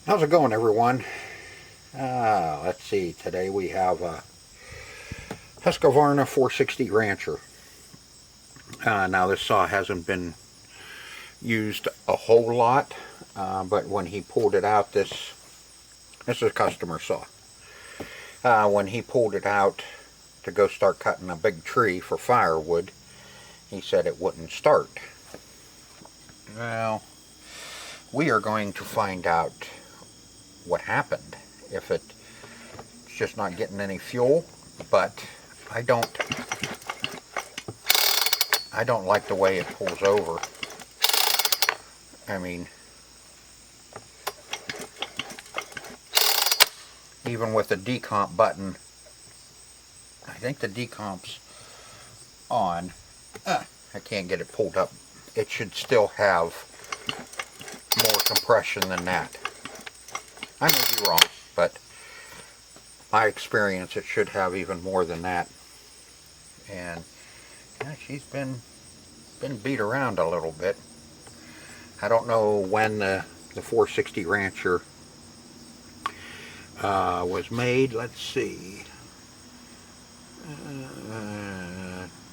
How's it going, everyone? Let's see. Today we have a Husqvarna 460 Rancher. Now this saw hasn't been used a whole lot, but when he pulled it out, this is a customer saw. When he pulled it out to go start cutting a big tree for firewood, he said it wouldn't start. Well, we are going to find out what happened. If it's just not getting any fuel, but I don't like the way it pulls over. I mean, even with the decomp button, I think the decomp's on. I can't get it pulled up. It should still have more compression than that. I may be wrong, but my experience, it should have even more than that. And yeah, she's been beat around a little bit. I don't know when the 460 Rancher was made. Let's see.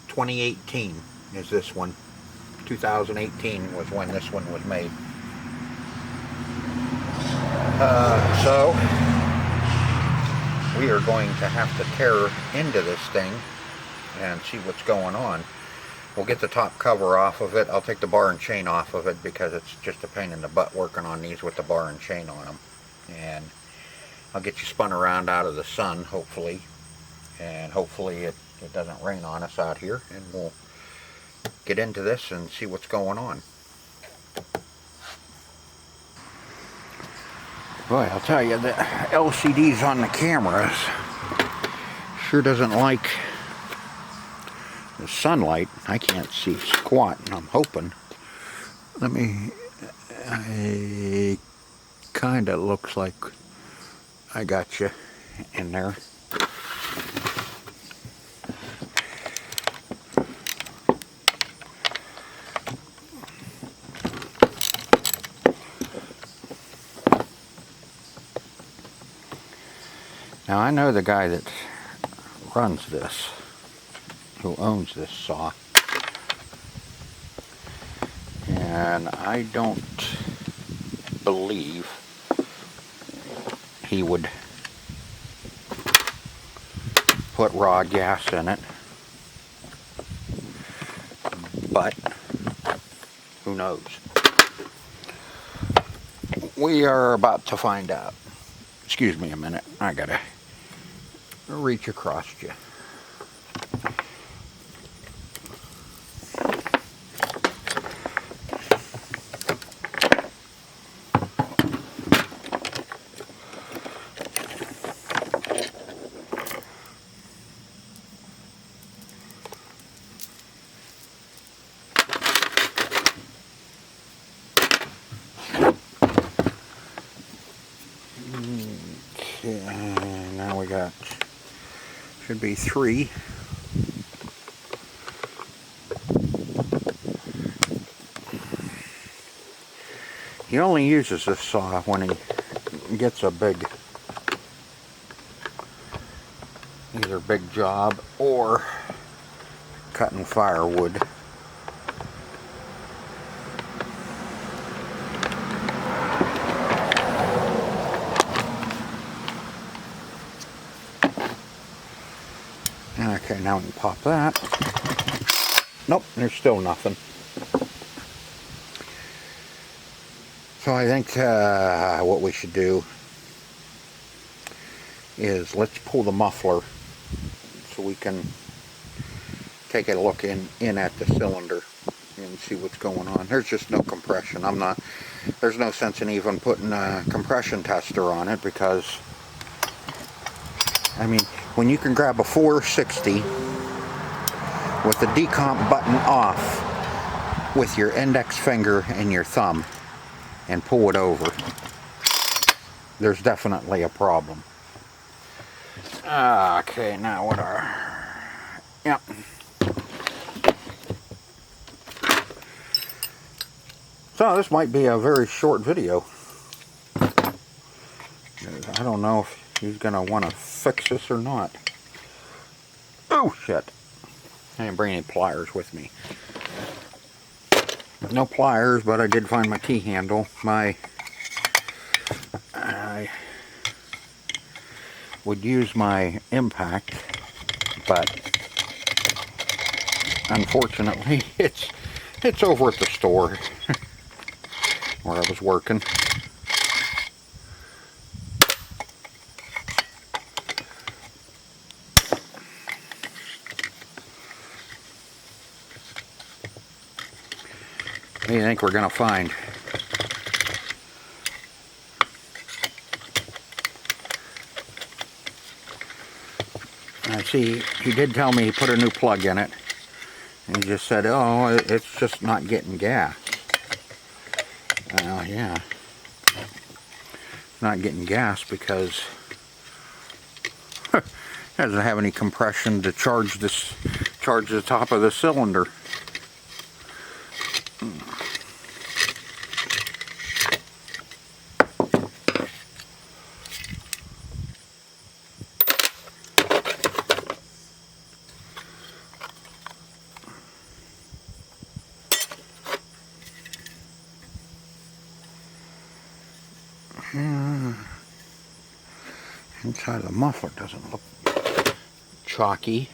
2018 is this one. 2018 was when this one was made. So we are going to have to tear into this thing and see what's going on. We'll get the top cover off of it. I'll take the bar and chain off of it because it's just a pain in the butt working on these with the bar and chain on them. And I'll get you spun around out of the sun, hopefully. And hopefully it doesn't rain on us out here. And we'll get into this and see what's going on. Boy, I'll tell you, the LCDs on the cameras sure doesn't like the sunlight. I can't see squat, and I'm hoping. It kind of looks like I got you in there. Now I know the guy that runs this, who owns this saw, and I don't believe he would put raw gas in it, but who knows? We are about to find out. Excuse me a minute, I gotta reach across you. Okay, now we got, should be 3. He only uses this saw when he gets a big, either big job or cutting firewood. Okay, now we can pop that. Nope, there's still nothing. So I think what we should do is let's pull the muffler so we can take a look in at the cylinder and see what's going on. There's just no compression. There's no sense in even putting a compression tester on it because, I mean, when you can grab a 460 with the decomp button off with your index finger and your thumb and pull it over, there's definitely a problem. Okay, now what are... Yep. So this might be a very short video. I don't know if he's going to want to fix this or not. Oh, shit. I didn't bring any pliers with me. No pliers, but I did find my T-handle. I would use my impact, but unfortunately it's over at the store where I was working. What do you think we're gonna find? I see he did tell me he put a new plug in it. And he just said, oh, it's just not getting gas. Yeah. Not getting gas because it doesn't have any compression to charge the top of the cylinder. Inside of the muffler doesn't look chalky.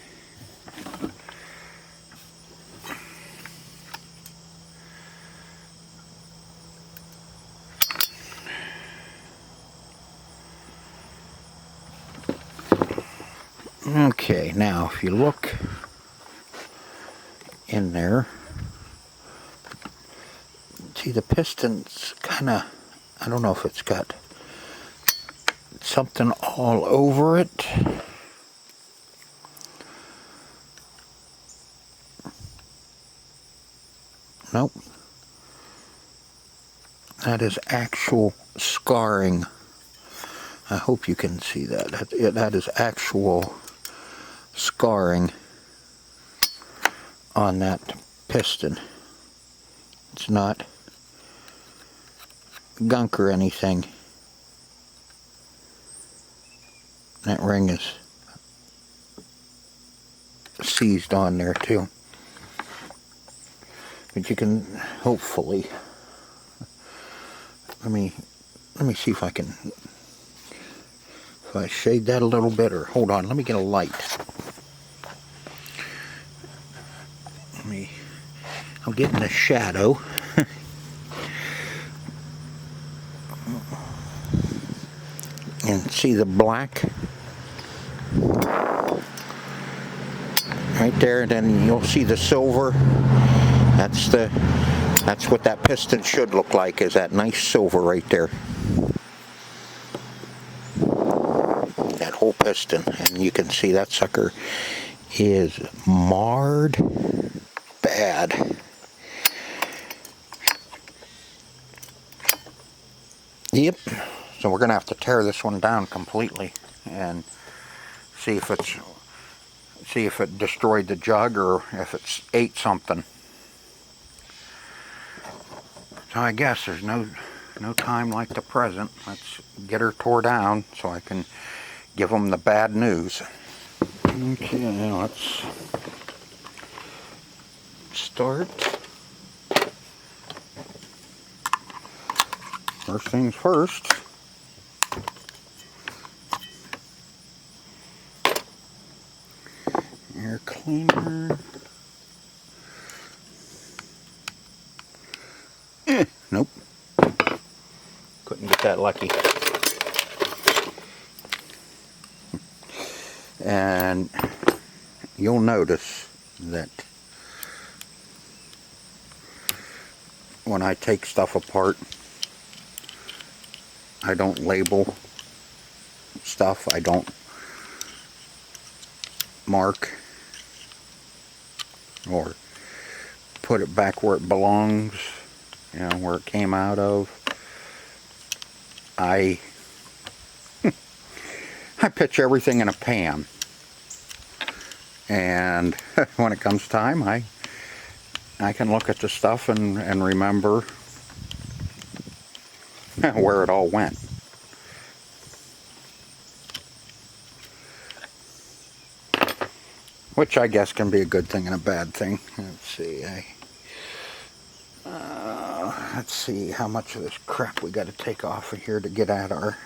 Okay, now if you look in there, see the piston's kind of, I don't know if it's got something all over it. Nope. That is actual scarring. I hope you can see that. That is actual scarring on that piston. It's not gunk or anything. That ring is seized on there too. But you can hopefully, let me see if I can, if I shade that a little bit, or hold on, let me get a light. I'll get in the shadow. And see the black right there, and then you'll see the silver. That's what that piston should look like, is that nice silver right there. That whole piston, and you can see that sucker is marred bad. Yep. So we're gonna have to tear this one down completely and see if it destroyed the jug or if it's ate something. So I guess there's no time like the present. Let's get her tore down so I can give them the bad news. Okay, now let's start. First things first. Air cleaner. Nope. Couldn't get that lucky. And you'll notice that when I take stuff apart, I don't label stuff. I don't mark or put it back where it belongs, you know, where it came out of. I pitch everything in a pan, and when it comes time, I can look at the stuff and remember where it all went. which I guess can be a good thing and a bad thing. Let's see how much of this crap we got to take off of here to get at our,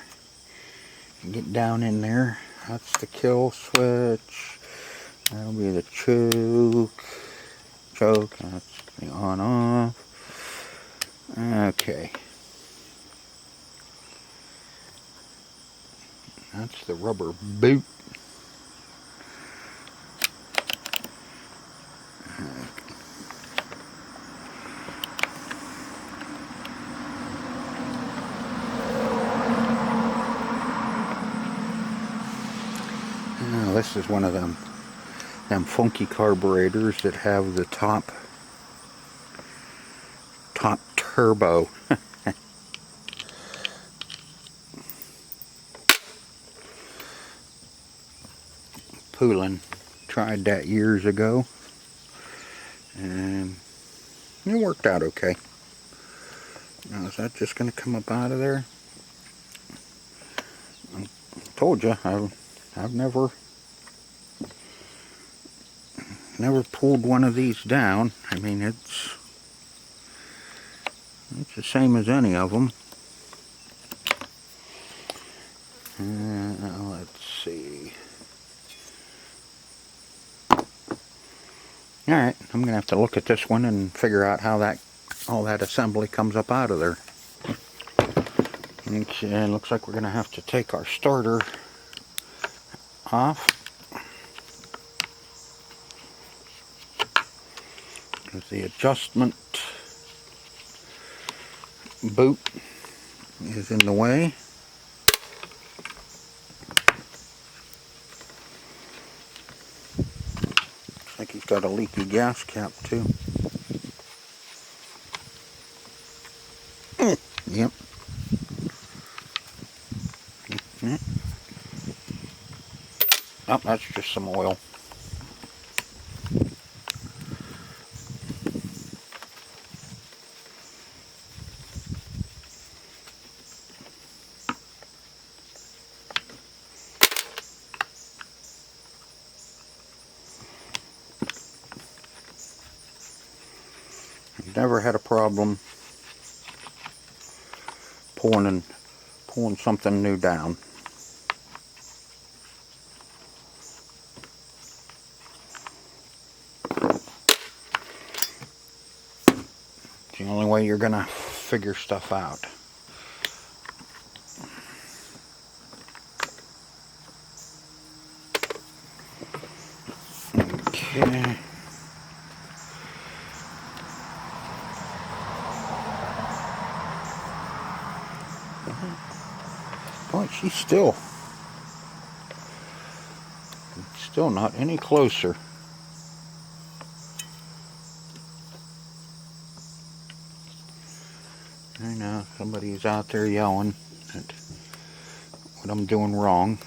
get down in there. That's the kill switch. That'll be the choke. That's the on off. Okay. That's the rubber boot. Now this is one of them funky carburetors that have the top turbo. Poulin tried that years ago, and it worked out okay. Now is that just going to come up out of there? I told you, I've never pulled one of these down. I mean, it's the same as any of them. Let's see. Alright, I'm going to have to look at this one and figure out how all that assembly comes up out of there. Okay, looks like we're going to have to take our starter off. Because the adjustment boot is in the way. Looks like he's got a leaky gas cap too. Yep. Oh, that's just some oil. Never had a problem pulling something new down. It's the only way you're gonna figure stuff out. Okay. Boy, she's still not any closer. I know somebody's out there yelling at what I'm doing wrong,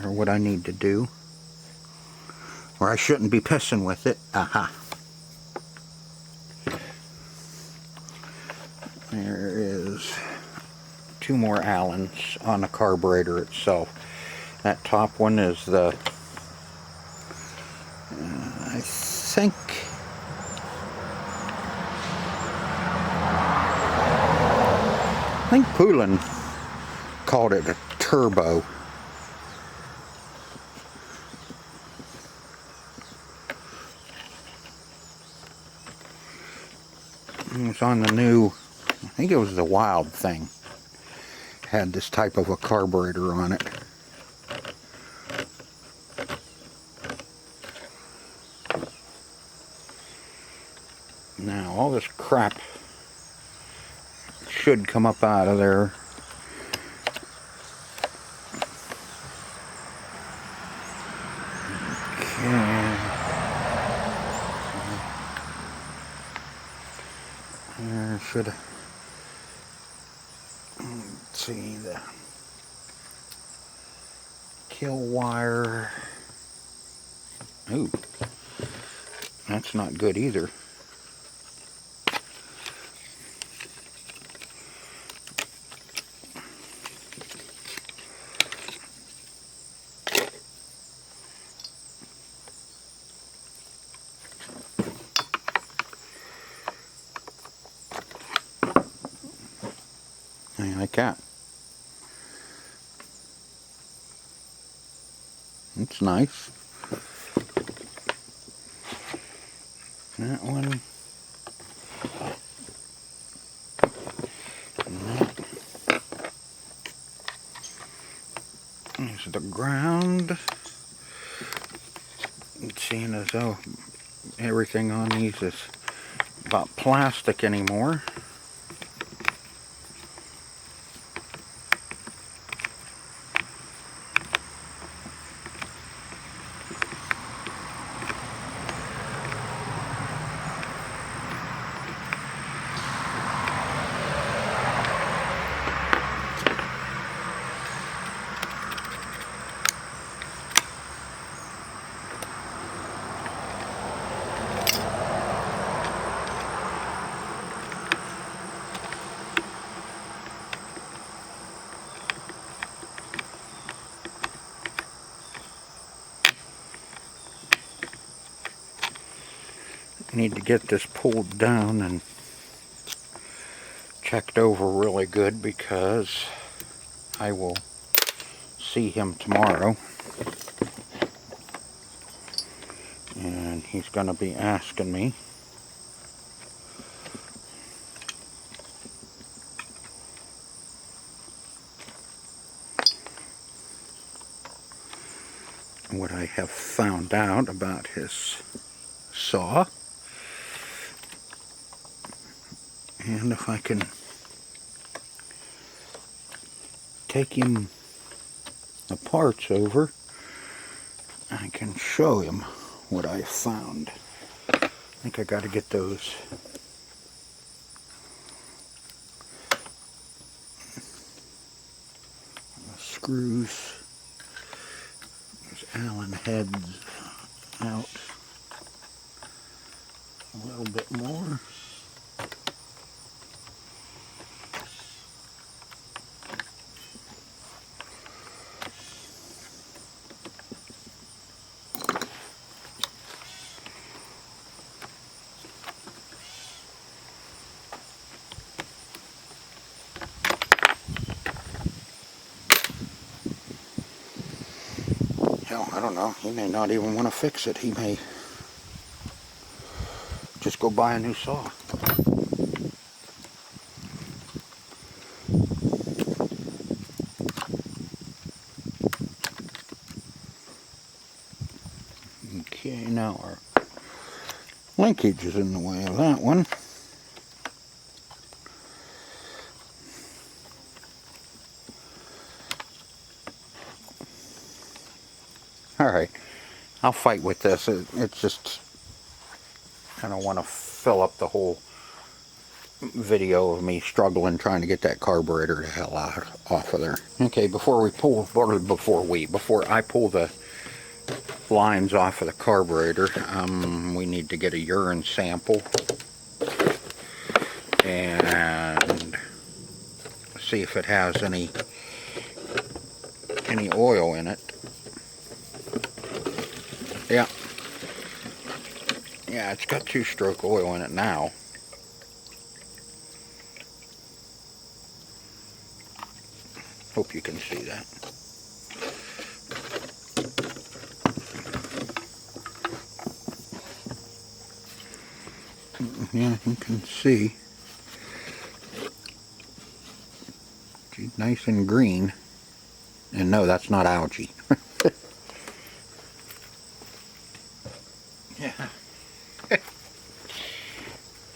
or what I need to do, or I shouldn't be pissing with it. Aha. There is 2 more Allens on the carburetor itself. That top one is the, I think Poulin called it a turbo. It was on the new, I think it was the Wild thing. Had this type of a carburetor on it. Now all this crap should come up out of there. Okay. There should, let's see, the kill wire. Ooh, that's not good either. like that. It's nice. That one. There's the ground. Seeing as though everything on these is about plastic anymore. Need to get this pulled down and checked over really good, because I will see him tomorrow and he's going to be asking me what I have found out about his saw. And if I can take him the parts over, I can show him what I found. I think I got to get those screws, those Allen heads out a little bit more. Hell, I don't know. He may not even want to fix it. He may just go buy a new saw. Okay, now our linkage is in the way of that one. Alright, I'll fight with this. It's just, I don't want to fill up the whole video of me struggling trying to get that carburetor the hell out off of there. Okay, before I pull the lines off of the carburetor, we need to get a urine sample and see if it has any oil in it. Yeah, it's got 2-stroke oil in it now. Hope you can see that. Yeah, you can see. She's nice and green. And no, that's not algae. Yeah.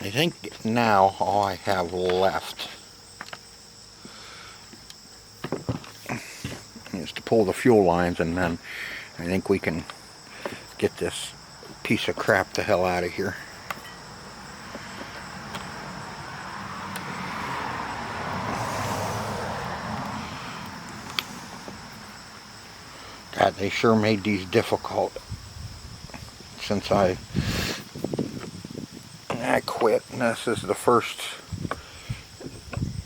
I think now all I have left is to pull the fuel lines, and then I think we can get this piece of crap the hell out of here. God, they sure made these difficult since I quit. And this is the first,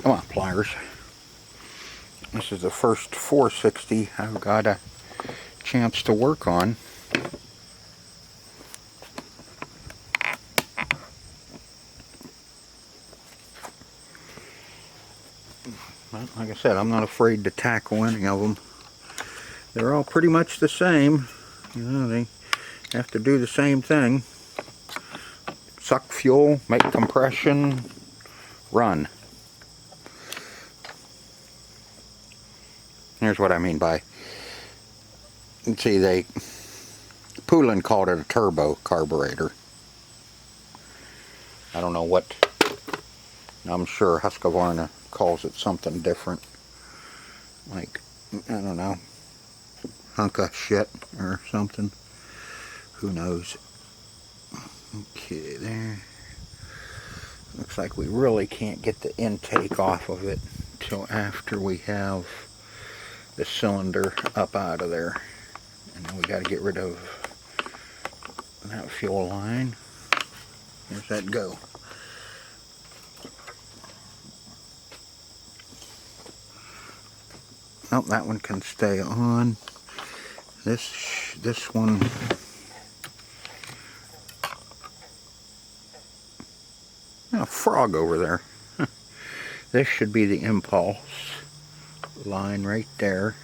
come on pliers, this is the first 460 I've got a chance to work on. Well, like I said, I'm not afraid to tackle any of them. They're all pretty much the same. You know, they have to do the same thing. Suck fuel, make compression, run. Here's what I mean by, see, Poulin called it a turbo carburetor. I don't know what, I'm sure Husqvarna calls it something different. Like, I don't know, hunk of shit or something. Who knows? Okay, there. Looks like we really can't get the intake off of it till after we have the cylinder up out of there. And then we got to get rid of that fuel line. Where's that go? Oh, that one can stay on. This one, a frog over there. This should be the impulse line right there,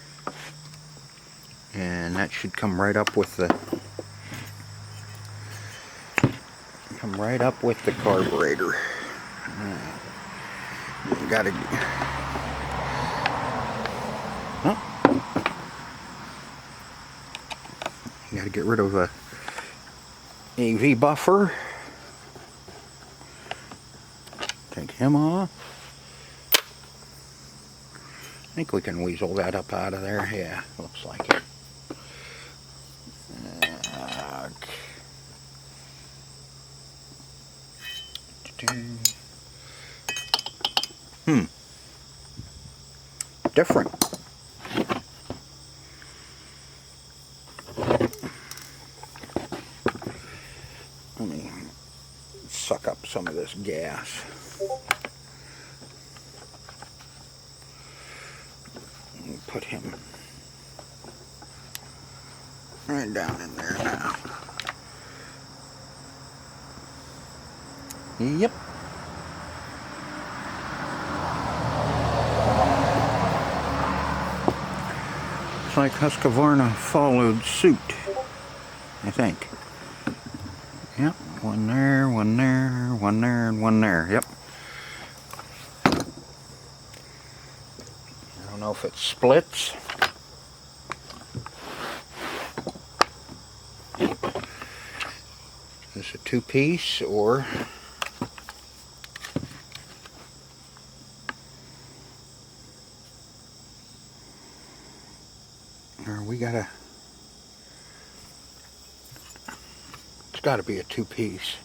and that should come right up with the carburetor. Gotta. Oh. Got to get rid of a AV buffer. Take him off. I think we can weasel that up out of there. Yeah, looks like it. Different. Let me suck up some of this gas. And put him right down in there now. Yep. Looks like Husqvarna followed suit, I think. Yep, one there, one there, one there, and one there. Yep. I don't know if it splits. Is this a two-piece or... we gotta... It's gotta be a two-piece.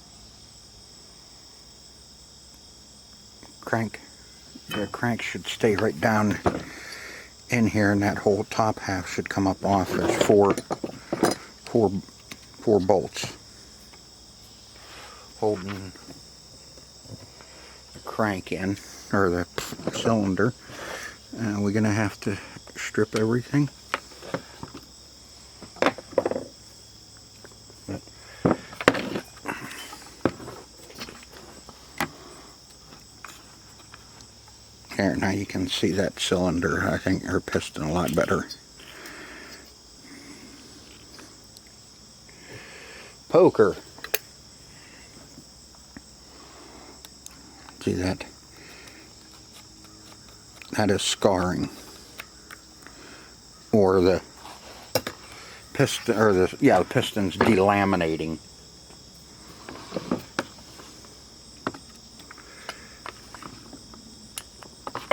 Crank. The crank should stay right down in here, and that whole top half should come up off. There's four bolts holding the crank in, or the cylinder. We're gonna have to strip everything. There, now you can see that cylinder, I think, or piston a lot better. Poker. See that? That is scarring. Or the piston, or the piston's delaminating.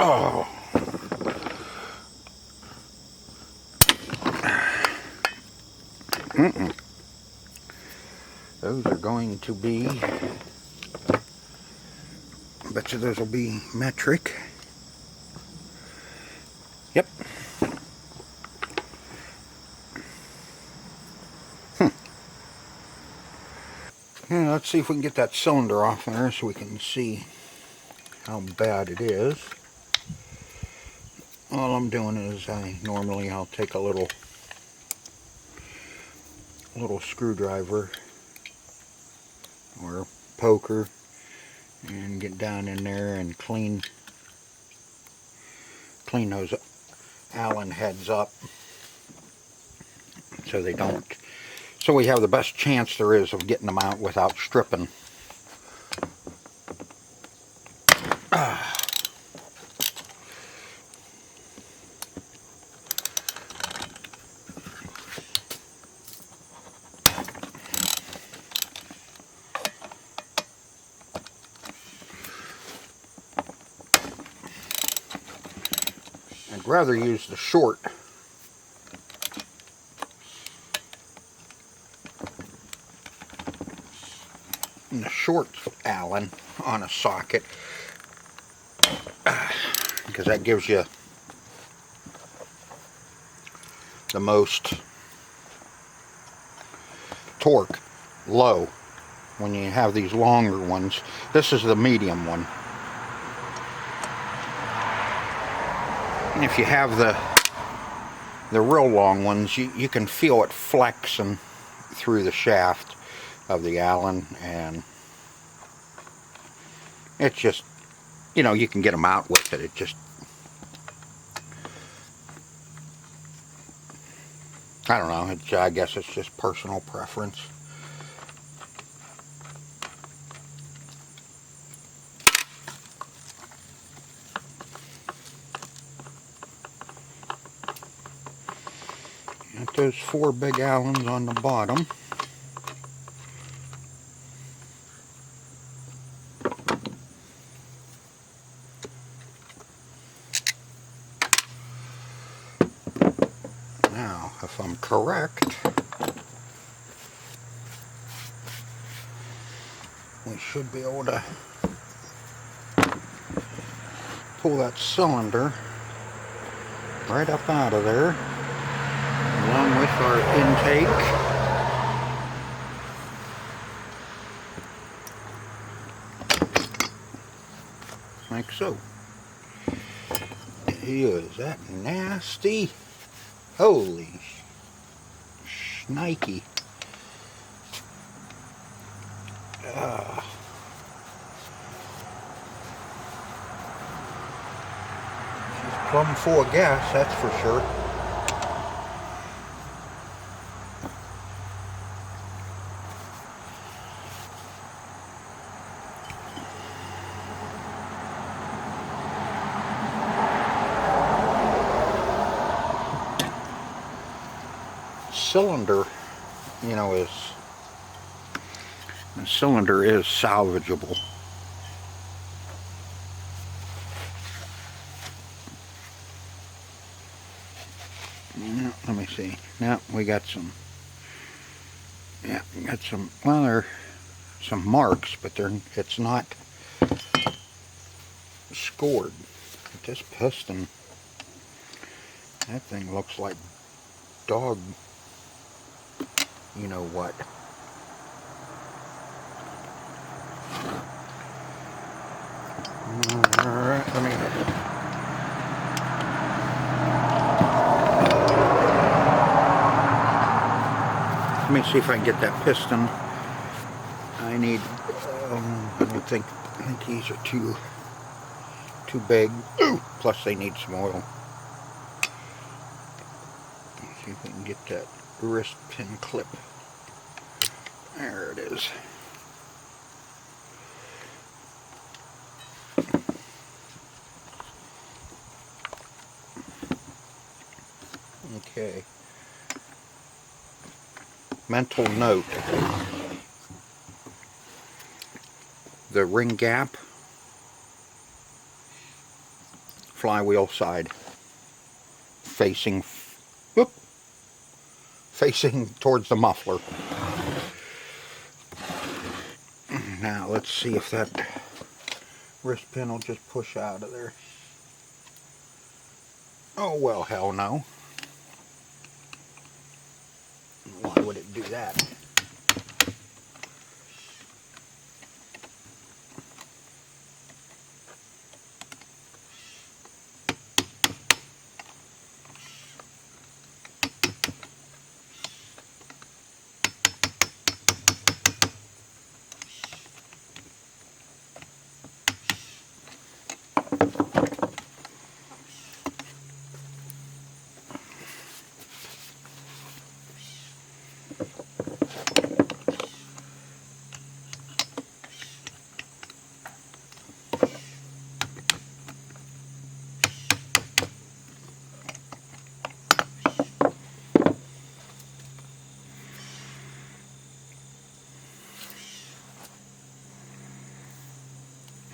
Oh. Those are going to be, I bet you those will be metric. Yep. Yeah, let's see if we can get that cylinder off there so we can see how bad it is. All I'm doing is I'll take a little screwdriver or poker and get down in there and clean clean those Allen heads up so they don't, so we have the best chance there is of getting them out without stripping. I'd rather use the short. The short Allen on a socket, because that gives you the most torque low. When you have these longer ones, this is the medium one. And if you have the real long ones, you can feel it flexing through the shaft of the Allen, and it's just, you know, you can get them out with it. It just, I don't know, I guess it's just personal preference. Got those 4 big Allens on the bottom. Now, if I'm correct, we should be able to pull that cylinder right up out of there, along with our intake. Like so. Is that nasty? Holy shnikey. She's plumb full of gas, that's for sure. Cylinder, you know, the cylinder is salvageable. Now, let me see. Now we got some. Yeah, we got some. Well, there are some marks, but it's not scored. But this piston, that thing looks like dog. You know what? Alright, let me see if I can get that piston. I need, I think these are too big. Ooh, plus they need some oil. Let's see if we can get that wrist pin clip. There it is. Okay. Mental note. The ring gap, flywheel side, facing towards the muffler. Now let's see if that wrist pin will just push out of there. Oh well, hell no. Why would it do that?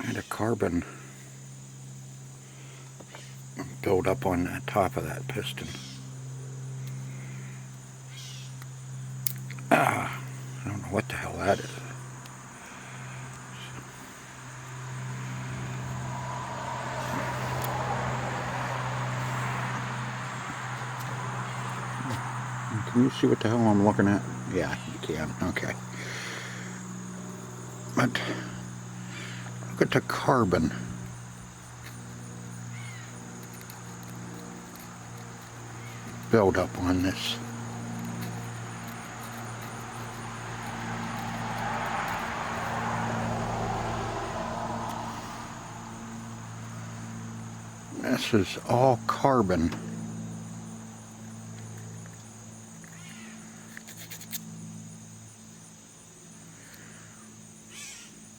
And a carbon build up on the top of that piston. I don't know what the hell that is. Can you see what the hell I'm looking at? Yeah, you can. Okay. But look at the carbon. Build up on this. This is all carbon.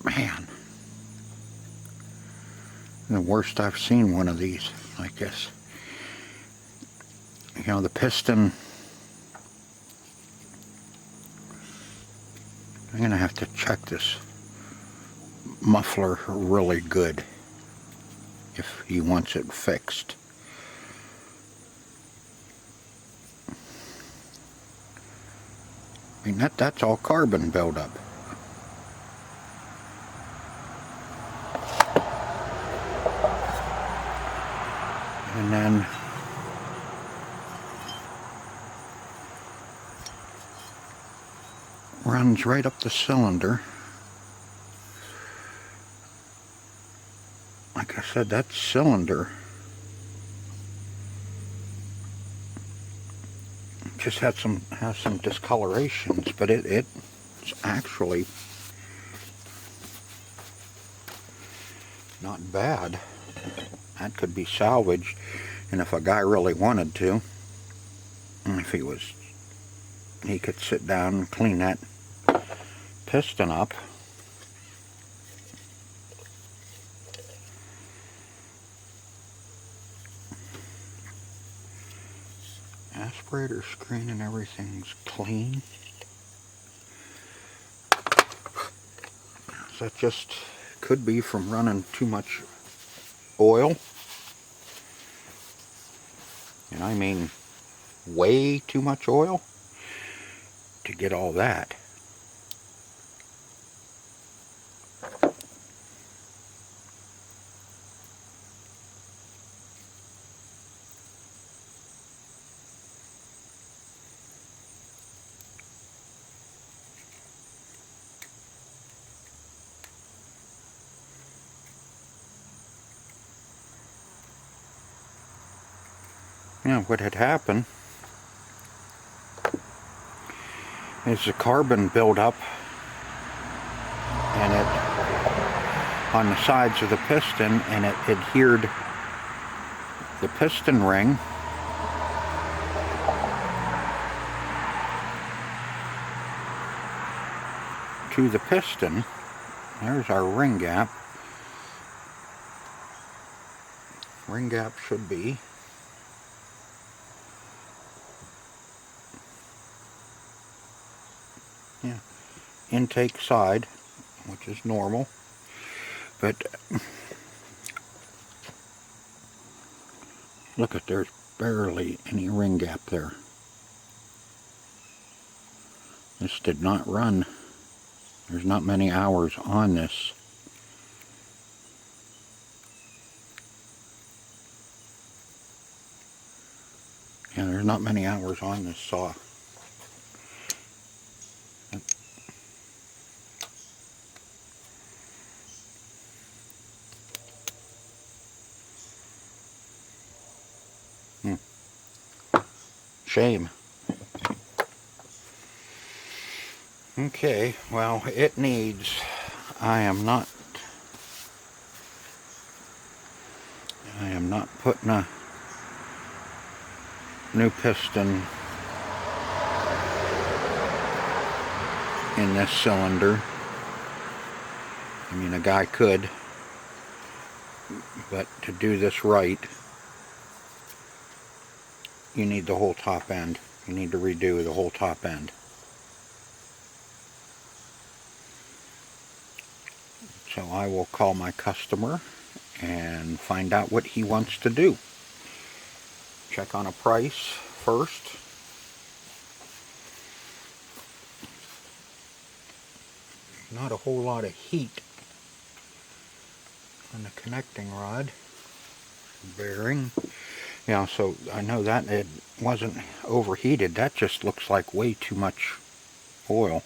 Man. The worst I've seen one of these like this. You know, the piston, I'm going to have to check this muffler really good if he wants it fixed. I mean, that's all carbon buildup. And then runs right up the cylinder. Like I said, that cylinder just has some discolorations, but it's actually not bad. That could be salvaged, and if a guy really wanted to, if he could sit down and clean that piston up. Aspirator screen and everything's clean. So that just could be from running too much oil. And I mean way too much oil to get all that. Now, what had happened is the carbon buildup and it on the sides of the piston, and it adhered the piston ring to the piston. There's our ring gap. Ring gap should be intake side, which is normal, but look at, there's barely any ring gap there. This did not run. There's not many hours on this. Yeah, there's not many hours on this saw. Shame. Okay, well, it needs, I am not putting a new piston in this cylinder. I mean, a guy could, but to do this right, you need the whole top end. You need to redo the whole top end. So I will call my customer and find out what he wants to do. Check on a price first. Not a whole lot of heat on the connecting rod bearing. Yeah, so I know that it wasn't overheated. That just looks like way too much oil.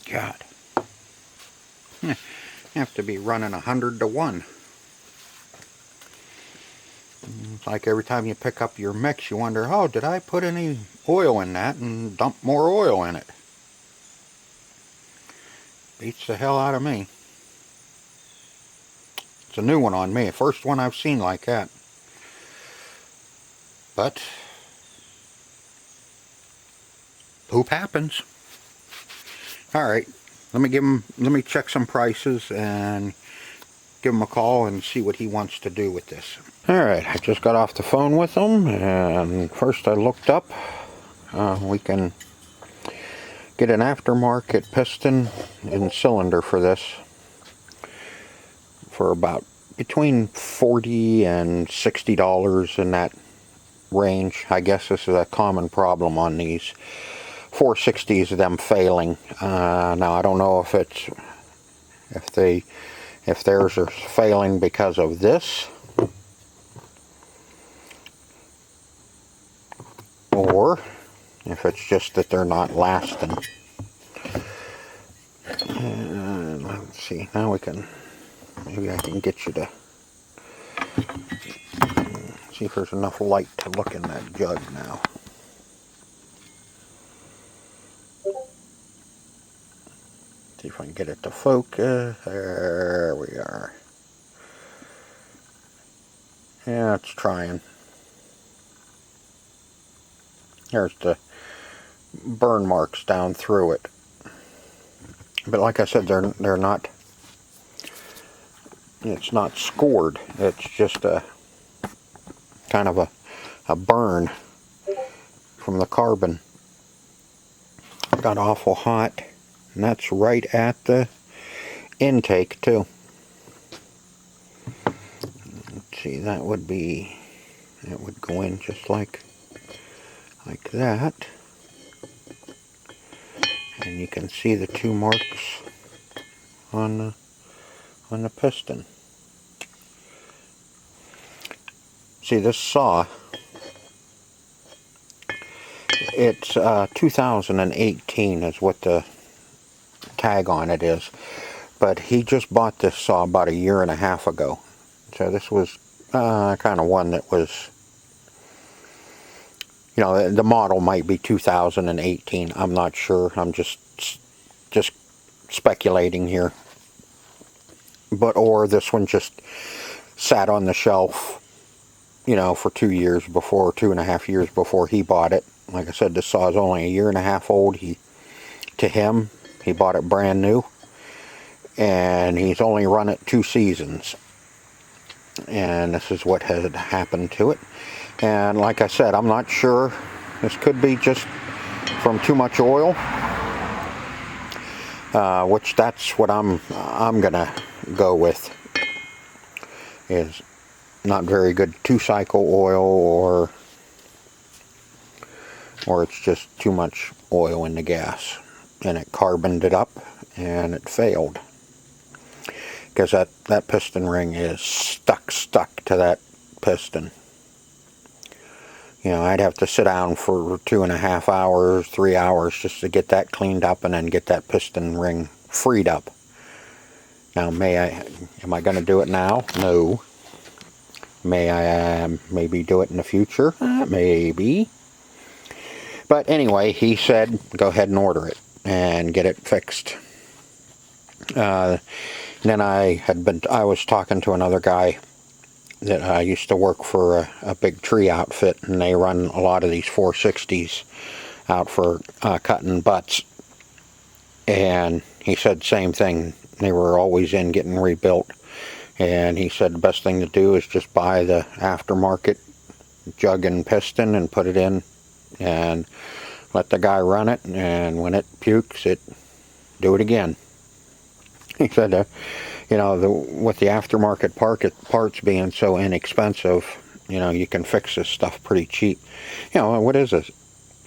God. You have to be running 100 to 1. It's like every time you pick up your mix, you wonder, oh, did I put any oil in that and dump more oil in it? Beats the hell out of me. It's a new one on me. First one I've seen like that. But poop happens. Alright, let me check some prices and give him a call and see what he wants to do with this. Alright, I just got off the phone with him, and first I looked up. We can get an aftermarket piston and cylinder for this for about between $40 and $60 in that range. I guess this is a common problem on these 460s, them failing. Now I don't know if theirs are failing because of this, or if it's just that they're not lasting. And let's see, now maybe I can get you to see if there's enough light to look in that jug now. See if I can get it to focus. There we are. Yeah, it's trying. There's the burn marks down through it. But like I said, they're not. It's not scored. It's just a kind of a burn from the carbon. Got awful hot, and that's right at the intake too. Let's see, that would go in just like that, and you can see the two marks on the piston. See, this saw, it's 2018 is what the tag on it is, but he just bought this saw about a year and a half ago. So this was kind of one that was, you know, the model might be 2018. I'm not sure. I'm just speculating here. But or this one just sat on the shelf, you know, for 2 years before, 2.5 years before he bought it. Like I said, this saw is only a year and a half old. He bought it brand new, and he's only run it 2 seasons. And this is what had happened to it. And like I said, I'm not sure. This could be just from too much oil, which that's what I'm gonna go with. Is not very good 2-cycle oil, or it's just too much oil in the gas, and it carboned it up and it failed. Because that piston ring is stuck to that piston. You know, I'd have to sit down for 2.5 hours, 3 hours just to get that cleaned up and then get that piston ring freed up. Now, am I going to do it now? No. May I maybe do it in the future? Maybe. But anyway, he said go ahead and order it and get it fixed. Then I was talking to another guy that used to work for a big tree outfit, and they run a lot of these 460s out for cutting butts. And he said same thing. They were always in getting rebuilt. And he said the best thing to do is just buy the aftermarket jug and piston and put it in, and let the guy run it, and when it pukes, do it again. He said, you know, with the aftermarket parts being so inexpensive, you know, you can fix this stuff pretty cheap. You know, what is this?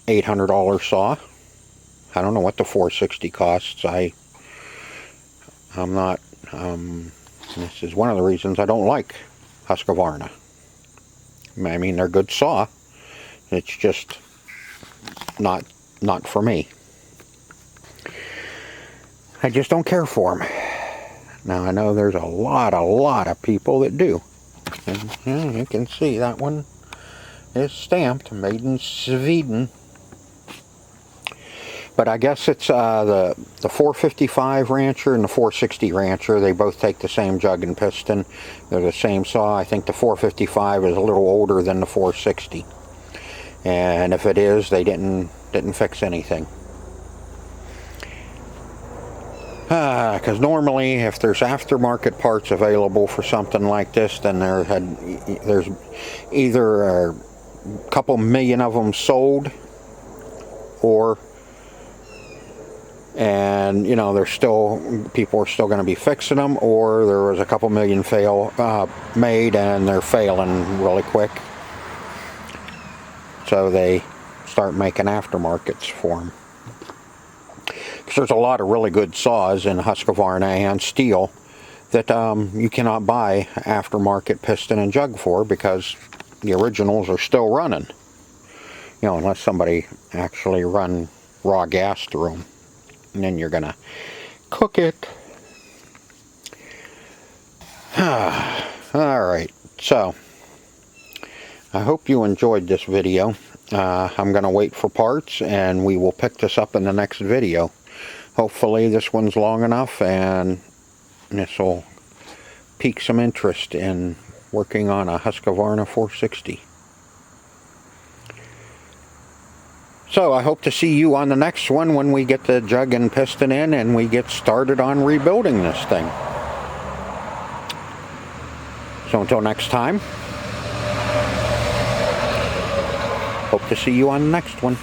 $800 saw? I don't know what the 460 costs. I'm not, this is one of the reasons I don't like Husqvarna. I mean, they're good saw. It's just not for me. I just don't care for them. Now, I know there's a lot of people that do. And yeah, you can see that one is stamped, made in Sweden. But I guess it's the 455 Rancher and the 460 Rancher. They both take the same jug and piston. They're the same saw. I think the 455 is a little older than the 460. And if it is, they didn't fix anything. Because normally, if there's aftermarket parts available for something like this, then there's either a couple million of them sold, and you know, people are still going to be fixing them, or there was a couple million made and they're failing really quick, so they start making aftermarkets for them. There's a lot of really good saws in Husqvarna and steel that you cannot buy aftermarket piston and jug for, because the originals are still running. You know, unless somebody actually run raw gas through them, and then you're gonna cook it. Alright, so I hope you enjoyed this video. I'm gonna wait for parts, and we will pick this up in the next video. Hopefully this one's long enough, and this will pique some interest in working on a Husqvarna 460. So I hope to see you on the next one when we get the jug and piston in and we get started on rebuilding this thing. So until next time, hope to see you on the next one.